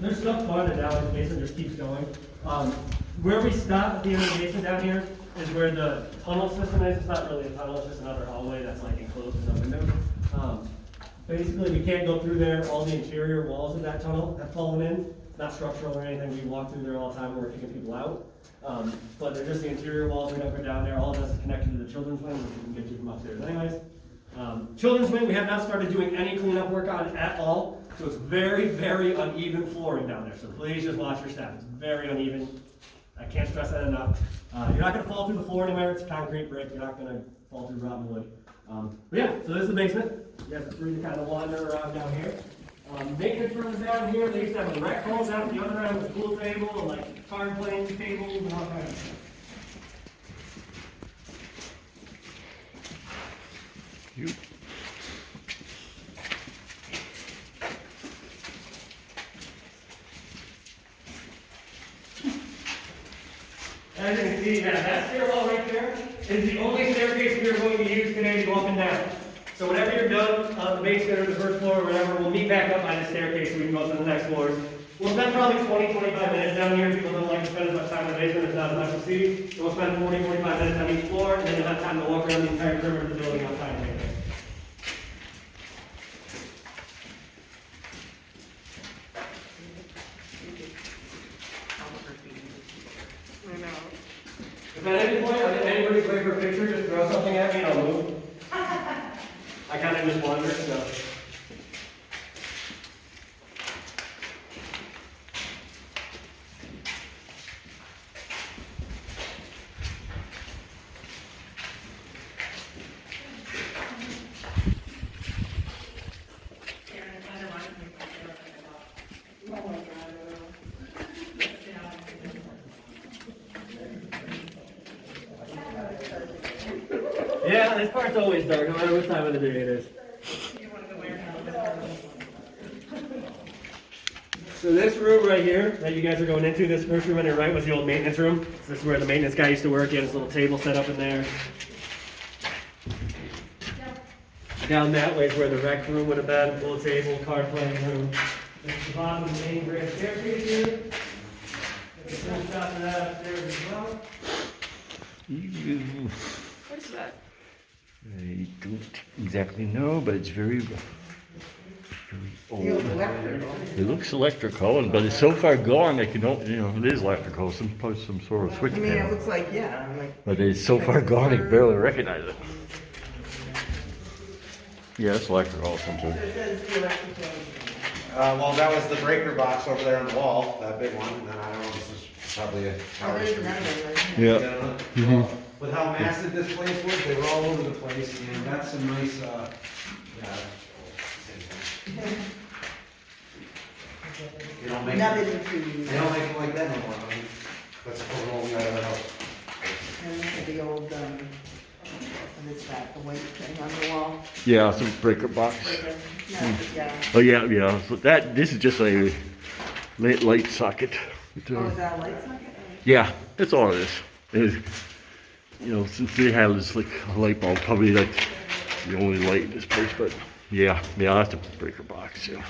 there's stuff farther down, the basement just keeps going. Where we stop at the end of the basement down here is where the tunnel system is. It's not really a tunnel, it's just another hallway that's like enclosed with no windows. Basically, we can't go through there. All the interior walls of that tunnel have fallen in. Not structural or anything. We walk through there all the time when we're kicking people out. But they're just the interior walls. We don't go down there. All of that's connected to the children's wing, which we can get you from upstairs anyways. Children's wing, we have not started doing any cleanup work on at all. So it's very, very uneven flooring down there. So please just watch your step. It's very uneven. I can't stress that enough. You're not going to fall through the floor anywhere. It's concrete brick. You're not going to fall through rotten wood. But yeah, so this is the basement. You have to free to kind of wander around down here. Maintenance rooms down here. They used to have the rec halls out the other end with a pool table and like card playing tables and all kinds of stuff. As you can see, that stairwell right there is the only staircase we are going to use today to go up and down. So whenever you're done on the basement or the first floor or whatever, we'll meet back up by the staircase so we can go to the next floors. We'll spend probably 20-25 minutes down here. People don't like to spend as much time in the basement, there's not as much to see. So we'll spend 40-45 minutes on each floor, and then you'll have time to walk around the entire perimeter of the building outside of it. If at any point anybody's ready for a picture, just throw something at me and I'll move. I kind of just wander, so. Yeah, this part's always dark, no matter what time of the day it is. So this room right here that you guys are going into, this first room on your right was the old maintenance room. So this is where the maintenance guy used to work. He had his little table set up in there. Down that way is where the rec room would have been, pool table, card playing room. This is the bottom of the main grand staircase here. There's a full shot of that upstairs as well. What is that? I don't exactly know, but it's very old. It looks electrical, but it's so far gone that you don't, it is electrical, probably some sort of switch I mean, it panel. looks like, yeah, like. But it's so far gone, you barely recognize it. Yeah, it's electrical or something. It says the electrical. Well, that was the breaker box over there on the wall, that big one, and then I don't know, this is probably a Oh, tower there's distribution. another one right here. Yeah. Well, with how massive this place was, they were all over the place, and that's some nice, They don't make, Nothing they to, don't make them like that no more, I mean, that's the whole thing out of the house. and look at the old, what is that, the white thing on the wall? Yeah, some breaker box. No, yeah. Oh, yeah. So this is just a light socket. Oh, is that a light socket? Yeah, that's all it is. Since they have this like a light bulb, probably like the only light in this place, but yeah, that's a breaker box, yeah.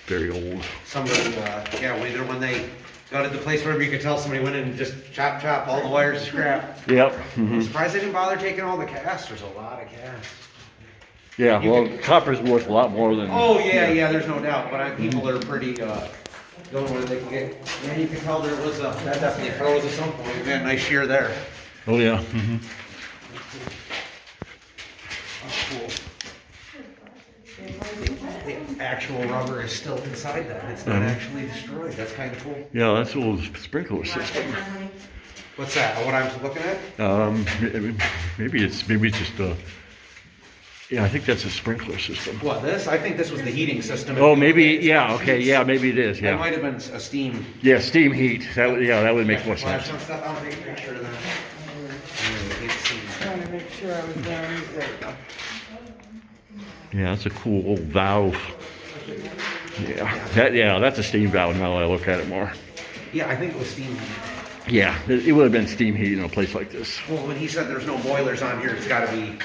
Very old. Somebody, when they got at the place where you could tell somebody went in and just chop, all the wires to scrap. Yep. I'm surprised they didn't bother taking all the cast, there's a lot of cast. Yeah, You well, could- copper's worth a lot more than. Oh, yeah, there's no doubt, but people are pretty, going where they can get, yeah, you can tell there was that definitely froze at some point, we had a nice shear there. Oh, yeah. Cool. The actual rubber is still inside that, it's not actually destroyed, that's kind of cool. Yeah, that's a little sprinkler system. What's that, what I'm looking at? Maybe it's just yeah, I think that's a sprinkler system. What, this? I think this was the heating system. Oh, maybe, yeah, okay, yeah, maybe it is, That yeah. might have been a steam. Yeah, steam heat, that would make more Flash sense. on stuff, I'll take a picture of that. Trying to make sure I was down there. Yeah, that's a cool old valve. Yeah, that's a steam valve now that I look at it more. Yeah, I think it was steam. Yeah, it would have been steam heat in a place like this. Well, when he said there's no boilers on here, it's gotta be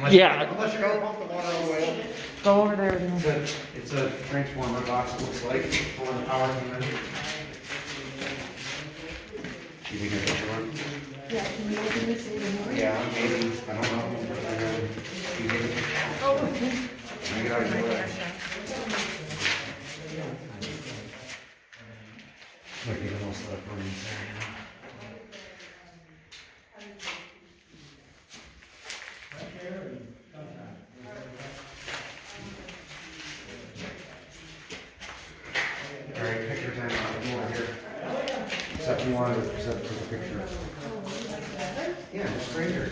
Yeah. Unless you're gonna pump the water all the way up. Go over there. It's a transformer box, it looks like, for when the power comes in. You think it's a one? Yeah, can you open this even? Yeah, maybe, I don't know. You think it's- Maybe I can do it. Like, you can also have room inside. All right, pick your time, I'll go over here. Except you wanted to set for the picture. Yeah, just right here.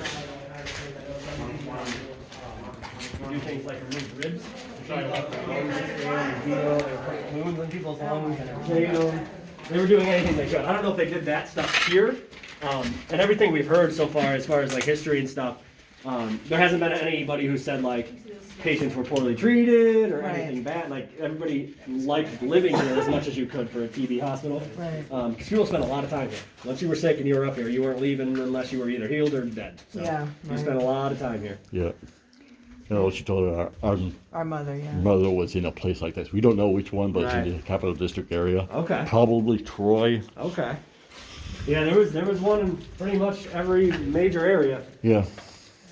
We do things like remove ribs, to try to help the lungs and reveal, they put wounds in people's lungs and inflate them. They were doing anything they could. I don't know if they did that stuff here, and everything we've heard so far, as far as like history and stuff, there hasn't been anybody who said like patients were poorly treated or Right. anything bad. Like everybody liked living here as much as you could for a TB hospital. Right. Because people spent a lot of time here. Once you were sick and you were up here, you weren't leaving unless you were either healed or dead. So Yeah, you right. spent a lot of time here. Yeah. You know, she told her our Our mother, yeah. mother was in a place like this. We don't know which one, but it's in Right. the Capital District area. Okay. Probably Troy. Okay. Yeah, there was one in pretty much every major area. Yeah.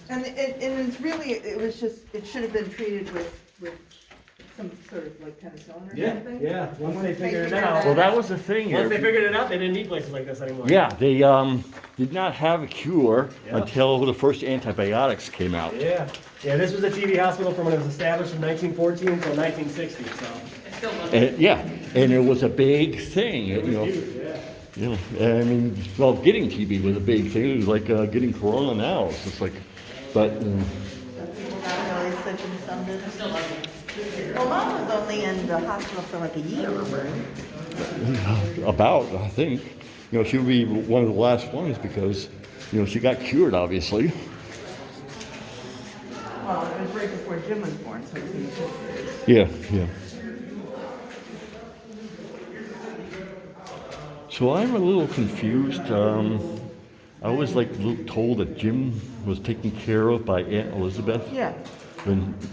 And it's really, it was just, it should have been treated with some sort of like penicillin or something. Yeah. Once they figured it figured out. it Well, that was the thing Once they here. figured it out, they didn't need places like this anymore. Yeah, they did not have a cure Yep. until the first antibiotics came out. Yeah. Yeah, this was a TB hospital from when it was established in 1914 until 1960, so. And, yeah, and it was a big thing, you know. Huge, yeah. You know, I mean, well, getting TB was a big thing. It was like getting corona now. It's just like, but Some people got really sick and some didn't. Well, Mom was only in the hospital for like a year, right? about, I think, you know, she would be one of the last ones because, you know, she got cured, obviously. Well, it was right before Jim was born, so it seems. Yeah, yeah. So I'm a little confused. I was like told that Jim was taken care of by Aunt Elizabeth. Yeah,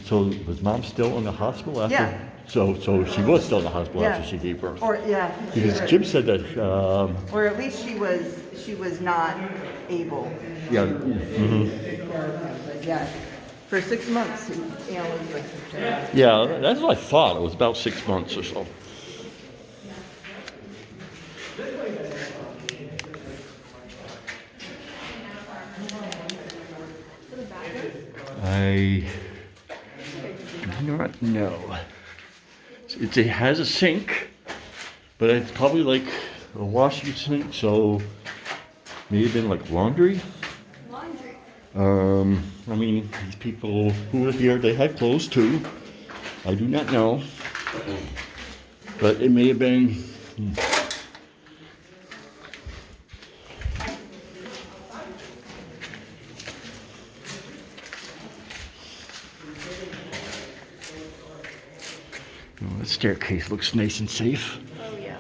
So was Mom still in the hospital after? Yeah. So she was still in the hospital yeah. after she gave birth. Or, yeah. Because Jim said that. Or at least she was not able. Yeah. But yeah, for 6 months, Elizabeth took care of. Yeah, that's what I thought. It was about 6 months or so. I do not know. It has a sink, but it's probably like a washing sink, so maybe been like laundry. I mean, these people who are here, they had clothes too. I do not know, but it may have been. Oh, the staircase looks nice and safe. Oh, yeah.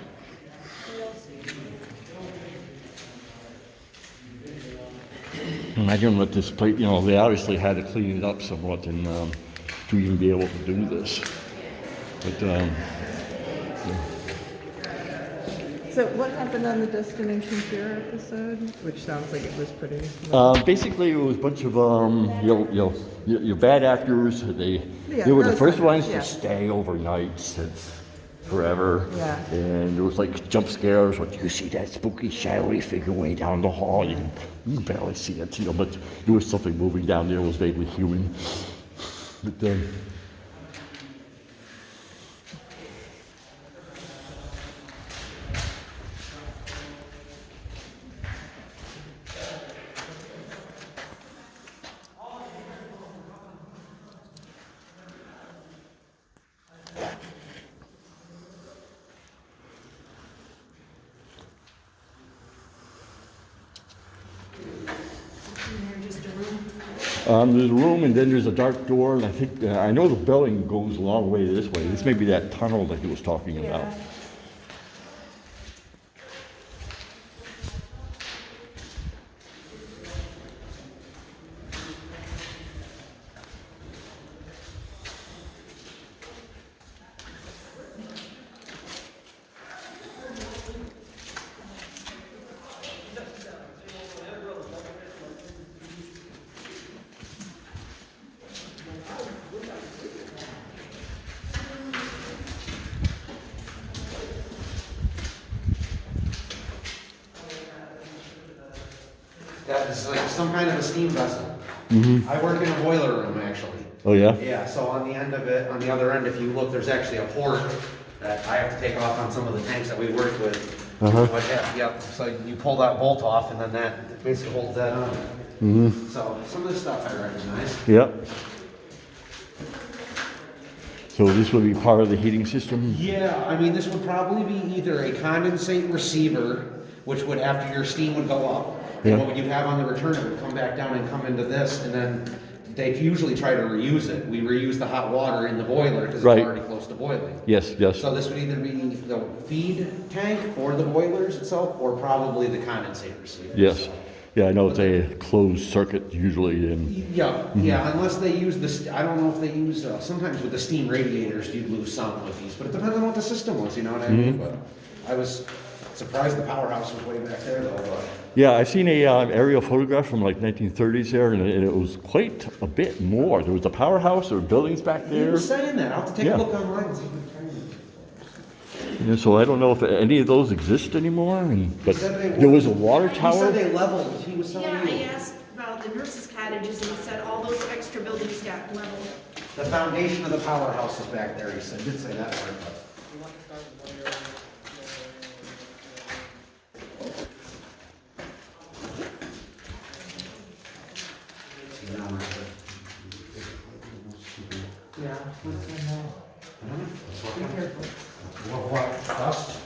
Imagine what this place, you know, they obviously had to clean it up somewhat and to even be able to do this. But So what happened on the Destination Fear episode? Which sounds like it was pretty. basically, it was a bunch of your bad actors. They were the those first ones, ones yeah. to stay overnight since forever. Yeah. And there was like jump scares. What, you see that spooky shadowy figure way down the hall? You can barely see it, you know, but there was something moving down there. It was vaguely human. But there's a room, and then there's a dark door, and I think I know the building goes a long way this way. This may be that tunnel that he was talking about. That is like some kind of a steam vessel. I work in a boiler room, actually. Oh, yeah? Yeah, so on the end of it, on the other end, if you look, there's actually a port that I have to take off on some of the tanks that we work with. But yeah, yep, so you pull that bolt off and then that basically holds that on. So some of this stuff I recognize. Yep. So this would be part of the heating system? Yeah, I mean, this would probably be either a condensate receiver, which would, after your steam would go up, Yeah. and what would you have on the return, it would come back down and come into this, and then they usually try to reuse it. We reuse the hot water in the boiler because Right. it's already close to boiling. Yes, yes. So this would either be the feed tank for the boilers itself, or probably the condensate receiver. Yes. Yeah, I know it's a closed circuit usually, and Yeah, yeah, unless they use this, I don't know if they use, sometimes with the steam radiators, you'd lose some with these, but it depends on what the system was, you know what I mean? But I was surprised the powerhouse was way back there though, but. yeah, I've seen a aerial photograph from like 1930s there, and it was quite a bit more. There was a powerhouse, there were buildings back He there. was saying that, I'll have to take Yeah. a look online and see if we can find it. And so I don't know if any of those exist anymore, but He said they there was a would. water He tower. said they leveled, he was telling Yeah, I you. asked about the nurses' cottages and he said all those extra buildings got leveled. The foundation of the powerhouse is back there, he said, did say that part, but. Yeah, what's in there? What, dust,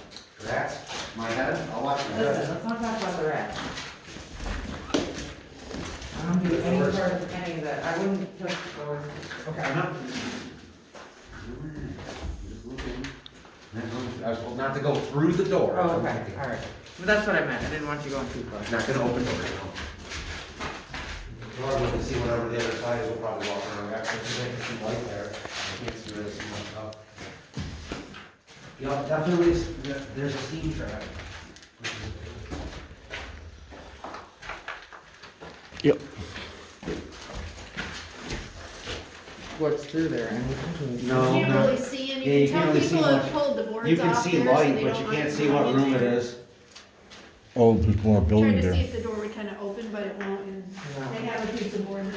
rats, my head, I'll watch your Listen, head. let's not talk about the rats. I don't do any part of any of that, I wouldn't touch the doors. Okay, I'm not. I was told not to go through the door. Oh, okay, all right. But that's what I meant, I didn't want you going too close. Not gonna open doors, no. Or we can see whatever the other side is, we'll probably walk around, actually, because I can see light there, I can't see really see much up. Yeah, definitely, there's a steam trap. Yep. What's through there, anything? No, You can't no. really see and Yeah, you you can can't tell really see people have much. pulled the boards You can off see there, so light, they but don't you mind can't see going what in room it there. is. Oh, there's more Tried building to see there. if the door would kind of open, but it won't, and they have a piece of board that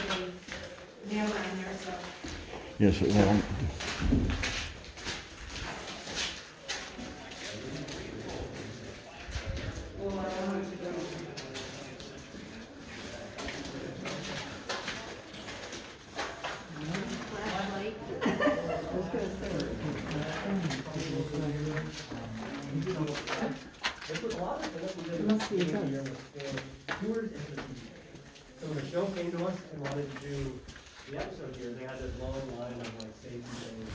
they nail on there, so. Yes, it won't. Flashlight. So when the show came to us and wanted to do the episode here, they had this long line of like safety things.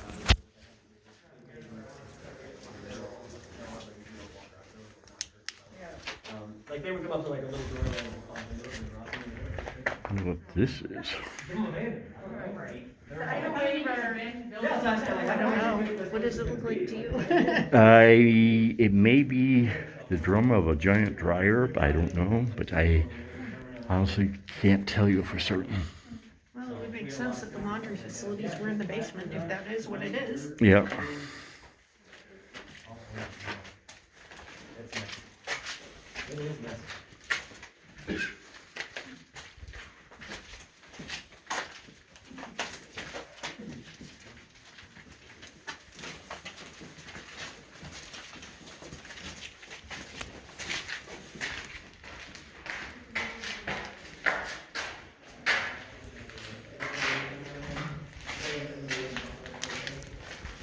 Like they would come up to like a little doorway and pop in the door and drop in. I wonder what this is. Give them a hand. I don't know. What does it look like to you? It may be the drum of a giant dryer, I don't know, but I honestly can't tell you for certain. Well, it would make sense that the laundry facilities were in the basement if that is what it is. Yeah. It is messy.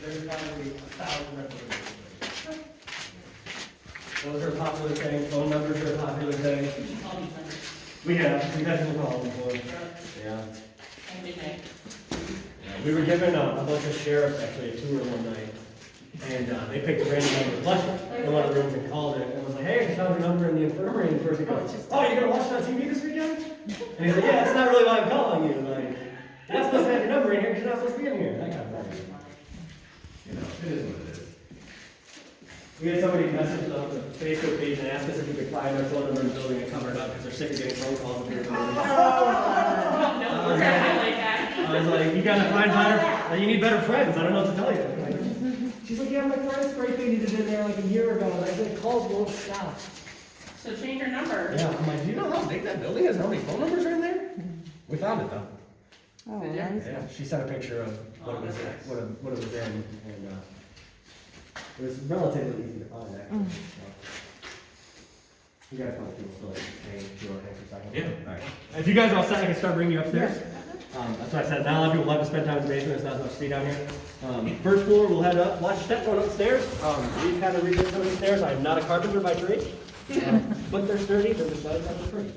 There's probably 1,000 representations. Those are popular things, phone numbers are a popular thing. We had some calls before. Yeah. We were given a bunch of sheriffs actually a tour one night, and they picked a random number of Fletcher in one of the rooms and called it, and was like, hey, I found your number in the infirmary, and the person goes, oh, you're gonna watch it on TV this weekend? And he's like, yeah, that's not really why I'm calling you, like, you're not supposed to have your number in here, because you're not supposed to be in here, that kind of thing. You know, it is what it is. We had somebody message on the Facebook page and ask us if we could find their phone number in the building and cover it up because they're sick of getting phone calls. I was like, you gotta find better, you need better friends, I don't know what to tell you. She's like, yeah, my credit scrape needed in there like a year ago, and I said, calls won't stop. So change your number. Yeah, I'm like, do you know how big that building is? How many phone numbers are in there? We found it though. Oh, nice. Yeah, she sent a picture of what it was, what it was in, and, it was relatively easy to find, actually. So. You got a couple people still hang for a second? Yeah. Alright. If you guys are all set, I can start bringing you upstairs. That's what I said, not a lot of people love to spend time in the basement, there's not as much to see down here. First floor, we'll head up, watch your step going upstairs. We've had to rebuild some of these stairs, I'm not a carpenter by trade. But they're sturdy, they're just not that pretty.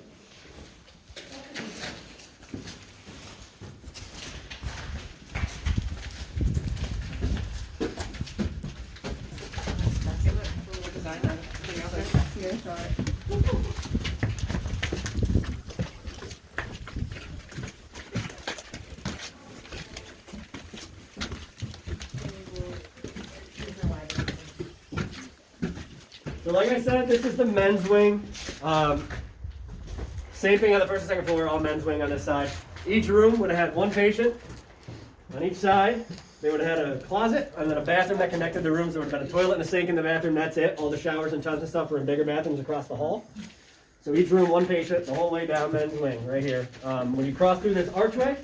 So like I said, this is the men's wing. Same thing on the first and second floor, all men's wing on this side. Each room would have had one patient on each side. They would have had a closet and then a bathroom that connected the rooms. There would have been a toilet and a sink in the bathroom, that's it. All the showers and tubs and stuff were in bigger bathrooms across the hall. So each room, one patient, the whole way down men's wing, right here. When you cross through this archway,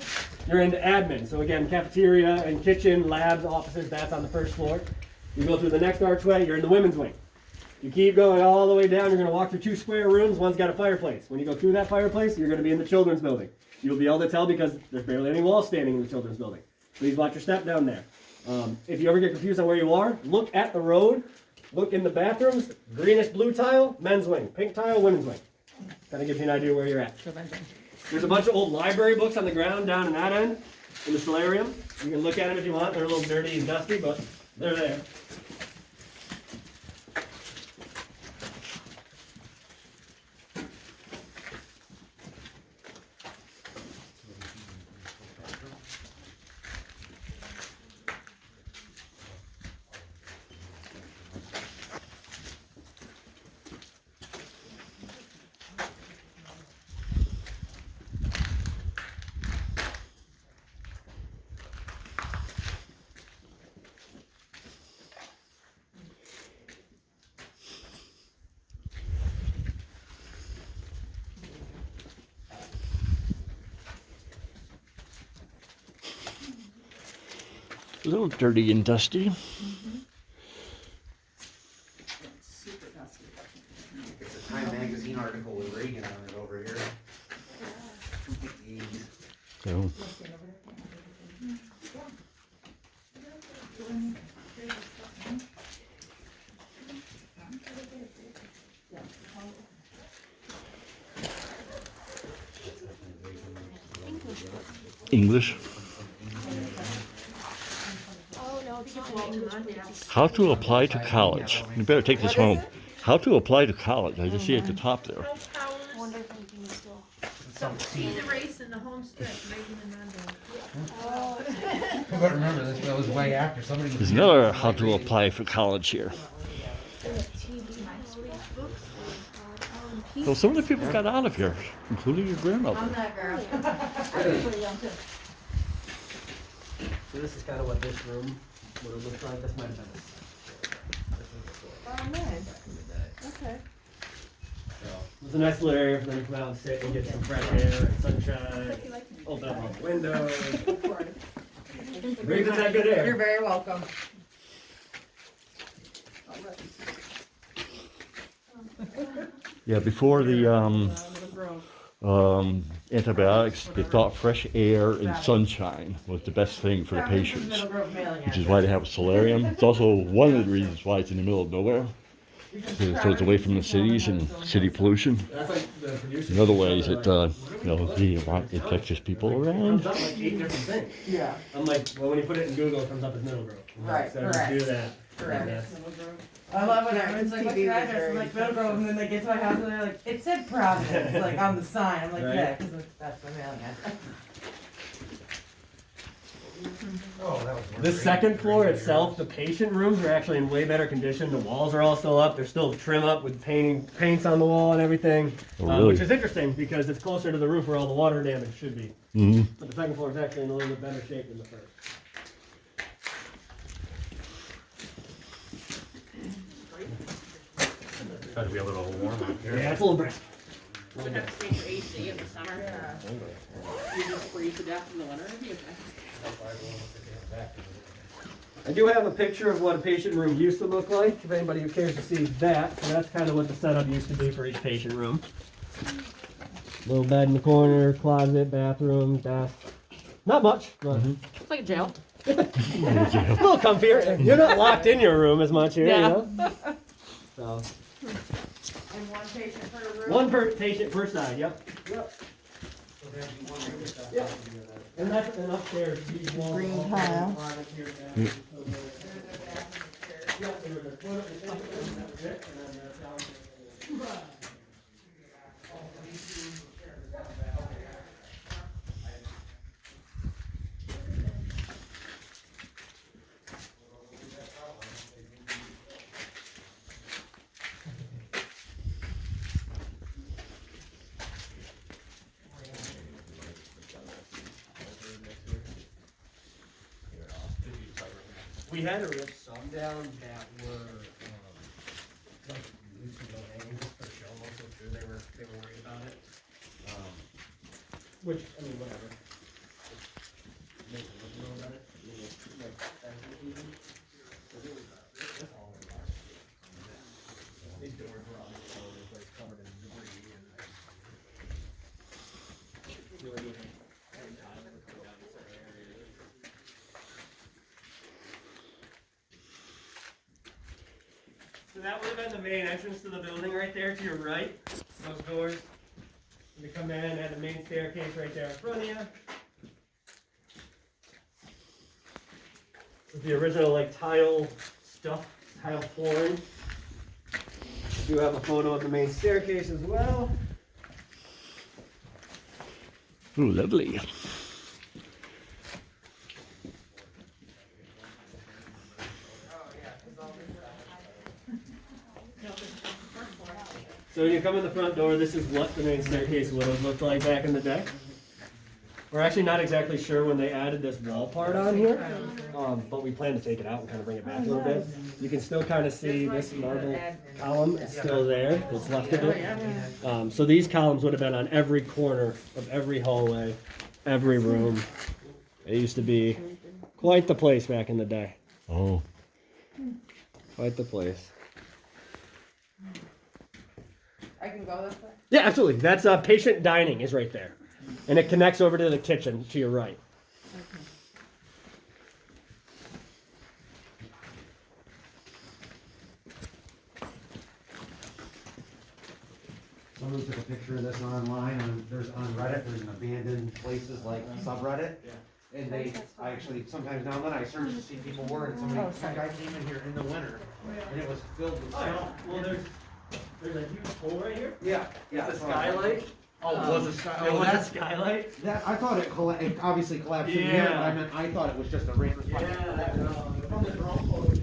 you're into admin. So again, cafeteria and kitchen, labs, offices, that's on the first floor. You go through the next archway, you're in the women's wing. You keep going all the way down, you're going to walk through 2 square rooms, one's got a fireplace. When you go through that fireplace, you're going to be in the children's building. You'll be able to tell because there's barely any walls standing in the children's building. Please watch your step down there. If you ever get confused on where you are, look at the road, look in the bathrooms, greenish blue tile, men's wing, pink tile, women's wing. Kind of gives you an idea where you're at. There's a bunch of old library books on the ground down in that end, in the solarium. You can look at them if you want, they're a little dirty and dusty, but they're there. A little dirty and dusty. Super dusty. It's a Time magazine article with Reagan on it over here. So, English. How to apply to college. You better take this home. How to apply to college. I just see it at the top there. Wonder if anything is still. See the race in the Homestead, Reagan and Mandel. But remember, this was way after somebody. There's another how to apply for college here. So some of the people got out of here, including your grandmother. I'm that girl. So this is kind of what this room would have looked like. This might have been Oh, nice. Okay. It's a nice little area for them to come out and sit and get some fresh air and sunshine. Open up all the windows. Breathe in that good air. You're very welcome. Yeah, before the antibiotics, they thought fresh air and sunshine was the best thing for the patients, which is why they have a solarium. It's also one of the reasons why it's in the middle of nowhere, so it's away from the cities and city pollution. That's like the producer. In other ways, it the infectious people around. It comes up like 8 different things. Yeah. I'm like, well, when you put it in Google, it comes up as Middle Grove. Right, So correct. do that. Correct. Yeah. I love when everyone's like, what's TV your was address? very I'm like, Middle Grove, and then they get to my house and they're like, it said Providence, like on the sign. I'm like, Right. yeah, because that's my mailing address. Oh, that was The second floor itself, the patient rooms are actually in way better condition. The walls are all still up. They're still trim up with paints on the wall and everything, Oh, really? which is interesting because it's closer to the roof where all the water damage should be. Mm-hmm. But the second floor is actually in a little bit better shape than the first. Try to be a little warm out here. Yeah, it's a little brisk. Would have to stay for AC in the summer. You just freeze to death in the winter. It'd be okay. I do have a picture of what a patient room used to look like, if anybody who cares to see that. So that's kind of what the setup used to be for each patient room. Little bed in the corner, closet, bathroom, desk. Not much, but It's like a jail. a little comfier. You're not locked in your room as much here, Yeah. you know? So, And one patient per room. one per patient per side, yep. Yep. Yep. And that's and upstairs. these walls Green all tile. closet here, bath. Yep, there was a toilet and sink, and that was it, and then downstairs. We had to rip some down that were, like, loose and low hanging, just for show, mostly true, they were worried about it. Which, I mean, whatever. Make it look a little better. I mean, it's like, that's even. So there was, that's all in our. These doors were obviously all over the place, covered in debris and. They were even, every time they were coming down in certain areas. So that would have been the main entrance to the building right there to your right. Those doors. You come in, had the main staircase right there in front of you. With the original like tile stuff, tile flooring. I do have a photo of the main staircase as well. Ooh, lovely. So when you come in the front door, this is what the main staircase would have looked like back in the day. We're actually not exactly sure when they added this wall part on here, but we plan to take it out and kind of bring it back a little bit. You can still kind of see this marble column is still there, what's left of it. So these columns would have been on every corner of every hallway, every room. It used to be quite the place back in the day. Oh. Quite the place. I can go this way. Yeah, absolutely. That's patient dining is right there. And it connects over to the kitchen to your right. Someone took a picture of this online, on Reddit, there's an abandoned places like subreddit. And I actually, sometimes now and then I search to see people were, and some guy came in here in the winter, and it was filled with snow. Well, there's a huge hole right here. Yeah, yeah. It's a skylight. Oh, it was a sky, It oh, was a that's, skylight. that, I thought it obviously collapsed in here, but I thought it was just a random. From the drone photo.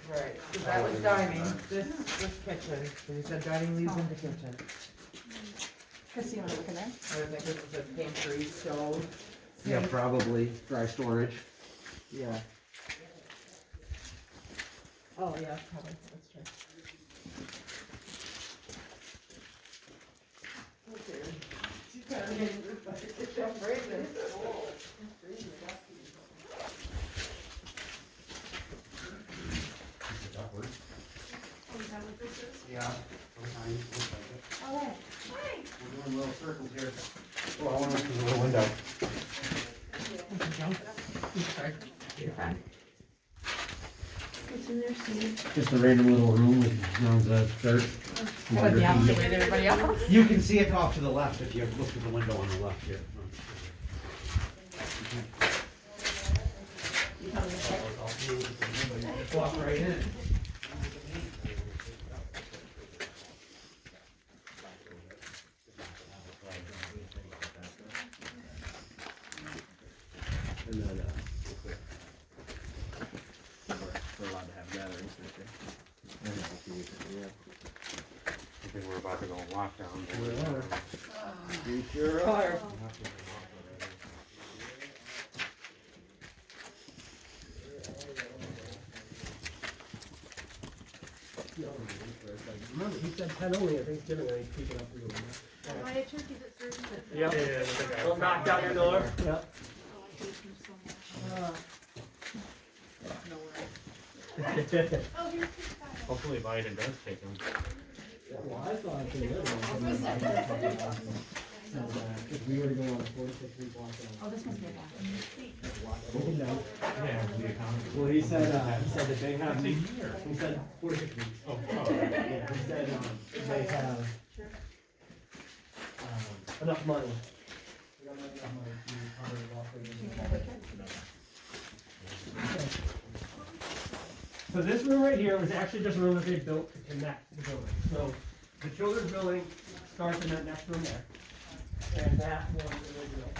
Right, so that was dining, this kitchen, so you said dining leads into kitchen. Chrissy, you wanna look in there? I would think it was a pantry, stove. Yeah, probably, dry storage. Yeah. Oh, yeah, probably, that's true. Okay. She's kind of, I'm breathing. Yeah, sometimes. Oh, hey. We're doing little circles here. Oh, I want to open the little window. What's in there, Steve? Just a random little room with mounds of dirt. I went the opposite way than everybody else. You can see it off to the left if you look through the window on the left here. Just walk right in. And then, we're allowed to have gatherings this year. I think we're about to go on lockdown. We sure are. Remember, he said 10 only at Thanksgiving, and he's keeping up with it. Why did turkey that serves it? Yep. Don't knock down your door. Yep. Oh, I hate him so much. No worries. Oh, here's his Hopefully Biden does take him. Well, I saw it pretty good. If we were to go on a 4 to 6 week lockdown. Oh, this must be a bathroom. We can know. Yeah, the economy. Well, he said that they have. It's a year. He said 4 to 6 weeks. Oh, Yeah, he said they have enough money. They don't have enough money to cover the loss. So this room right here was actually just a room that they built to connect the building. So the children's building starts in that next room there. And that was original.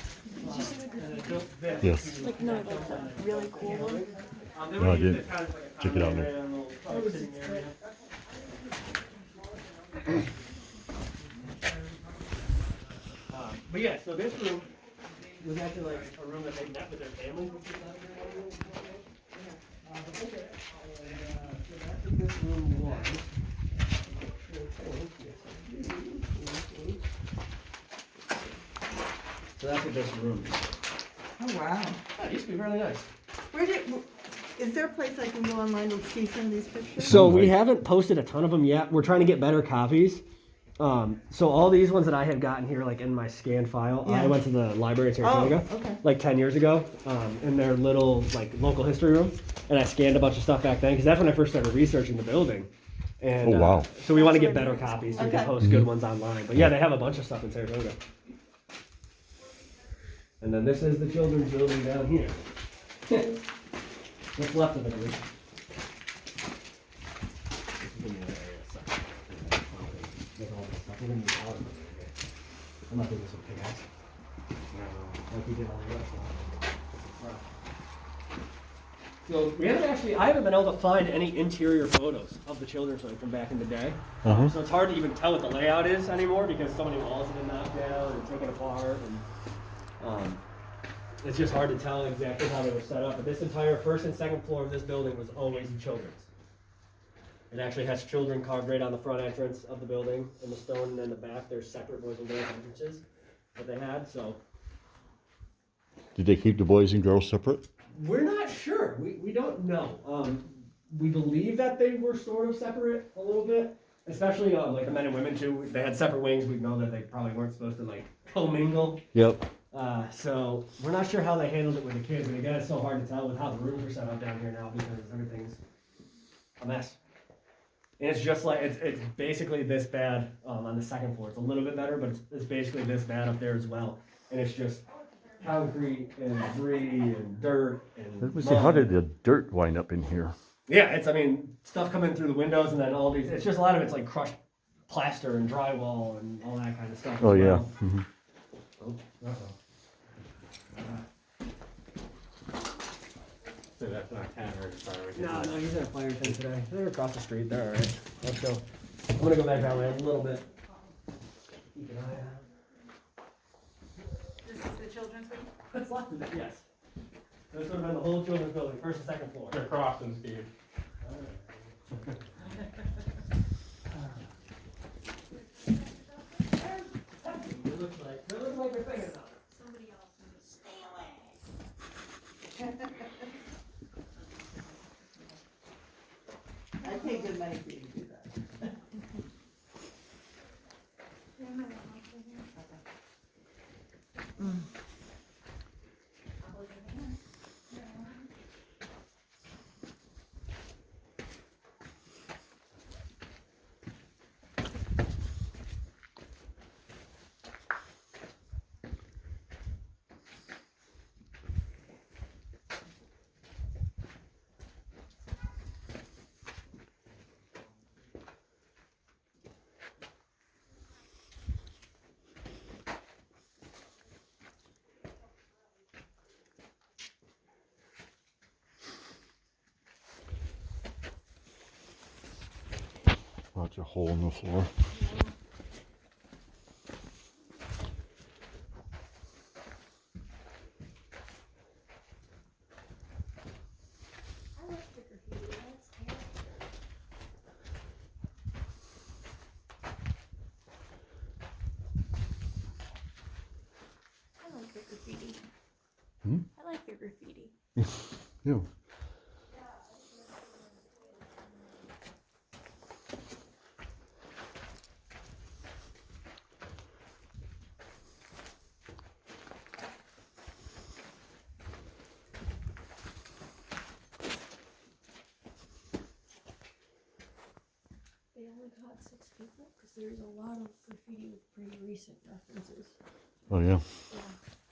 And they built this. Yes. Like, no, like the really cool one? They No, were I using didn't. it kind of like a Check it out common now. area, a little sitting area. But yeah, so this room was actually like a room that they met with their families. Which is not very okay. So that's what this room was. So that's what this room is. Oh, wow. It used to be really nice. Is there a place I can go online to see some of these pictures? So we haven't posted a ton of them yet. We're trying to get better copies. So all these ones that I have gotten here, like in my scanned file, Yeah. I went to the library at Saratoga, okay. like 10 years ago, in their little like local history room, and I scanned a bunch of stuff back then because that's when I first started researching the building. And, Oh, wow. So we want to get better copies so we can Okay. post good ones online. But yeah, they have a bunch of stuff in Saratoga. And then this is the children's building down here. What's left of it, at least. I'm not doing this with pig eyes. Like we did all the rest of it. So we haven't actually, I haven't been able to find any interior photos of the children's room from back in the day. Uh-huh. So it's hard to even tell what the layout is anymore because so many walls have been knocked down and taken apart. And it's just hard to tell exactly how they were set up. But this entire first and second floor of this building was always children's. It actually has children carved right on the front entrance of the building in the stone, and in the back there's separate boys and girls entrances that they had. So Did they keep the boys and girls separate? we're not sure. We don't know. We believe that they were sort of separate a little bit, especially like the men and women too. They had separate wings. We know that they probably weren't supposed to like commingle. Yep. So we're not sure how they handled it with the kids. And again, it's so hard to tell with how the rooms are set up down here now because everything's a mess. And it's just like, it's basically this bad on the second floor. It's a little bit better, but it's basically this bad up there as well. And it's just concrete and debris and dirt and Let me see, how mud. did the dirt wind up in here? Yeah, it's, I mean, stuff coming through the windows and then all these, it's just a lot of it's like crushed plaster and drywall and all that kind of stuff. Oh, as yeah. well. Mhm. Oh, uh-oh. So that's not Tanner, sorry. No, he's in a fire thing today. They're across the street. They're all right. Let's go. I'm gonna go back that way a little bit. Keep an eye out. This is the children's wing? What's left of it? Yes. So this would have been the whole children's building, first and second floor. They're crossing, Steve. It looks like we're thinking about it. Somebody else needs to stay away. I pay good money for you to do that. Watch a hole in the floor. I like the graffiti, that's terrible. I like the graffiti. Hmm? I like the graffiti. Yeah. They only caught 6 people because there's a lot of graffiti with pretty recent references. Oh yeah. Yeah.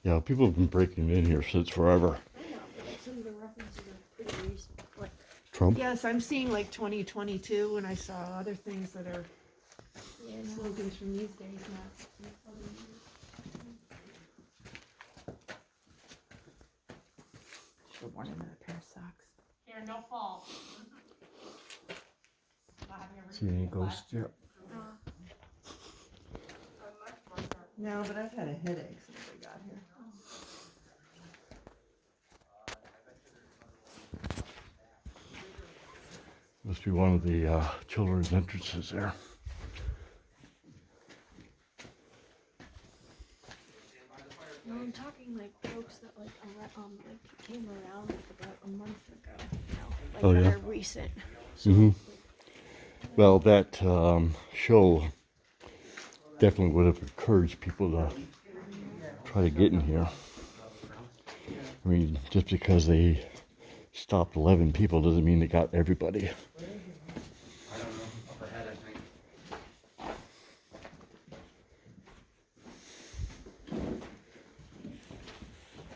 Yeah, people have been breaking in here since forever. I know, but like some of the references are pretty recent. Like, Trump? Yes, I'm seeing like 2022 and I saw other things that are yeah, no. slogans from these days, not other years. Should have worn another pair of socks. Karen, don't fall. Not having a See any ghosts yet? No, but I've had a headache since I got here. Must be one of the children's entrances there. No, I'm talking like folks that like came around like about a month ago. You know, like Oh, that yeah? are recent. Mm-hmm. Well, that show definitely would have encouraged people to try to get in here. I mean, just because they stopped 11 people doesn't mean they got everybody.